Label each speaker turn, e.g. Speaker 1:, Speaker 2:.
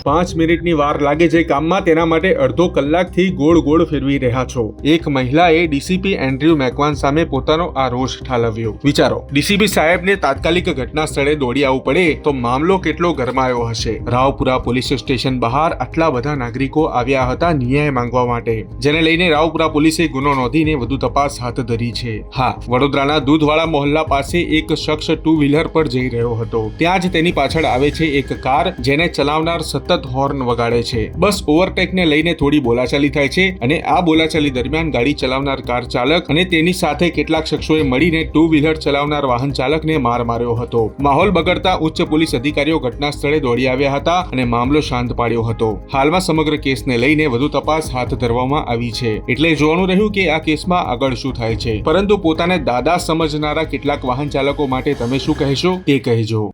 Speaker 1: 5 મિનિટની વાર લાગે છે કામમાં, તેના માટે અડધો કલાકથી ગોળ ગોળ ફેરવી રહ્યા છો। એક મહિલાએ ડીસીપી એન્ડ્રયુ મેકવાન સામે પોતાનો આ રોષ ઠાલવ્યો। વિચારો, ડીસીપી સાહેબને તાત્કાલિક ઘટના સ્થળે દોડી આવવું પડે તો મામલો કેટલો ગરમાયો હશે। રાવપુરા પોલીસ સ્ટેશન બહાર આટલા બધા નાગરિકો આવ્યા હતા ન્યાય માંગવા માટે, જેને લઈને રાવપુરા પોલીસે ગુનો નોંધીને વધુ તપાસ હાથ ધરી છે। હા, વડોદરાના દૂધવાળા મોહલ્લા પાસે એક શખ્સ 2 વ્હીલર પર જઈ રહ્યો હતો, ત્યાં જ તેની પાછળ આવે છે એક કાર, જેને ચલાવનાર સતત હોર્ન વગાડે છે। બસ ઓવરટેકને લઈને થોડી બોલાચાલી થાય છે અને આ બોલાચાલી દરમિયાન ગાડી ચલાવનાર કાર ચાલક અને તેની સાથે કેટલાક શખ્સોએ મળીને 2 વ્હીલર ચલાવનાર વાહન ચાલકને માર માર્યો હતો। માહોલ બગડતા ઉચ્ચ પોલીસ અધિકારીઓ ઘટના સ્થળે દોડી આવ્યા હતા અને મામલો શાંત પાડ્યો હતો। હાલમાં સમગ્ર કેસને લઈને વધુ તપાસ હાથ ધરવામાં આવી છે, એટલે જોવાનું રહ્યું કે આ કેસમાં આગળ શું થાય છે। પરંતુ પોતાને દાદા સમજનારા કેટલાક વાહન ચાલકો માટે તમે શું કહેશો તે કહેજો।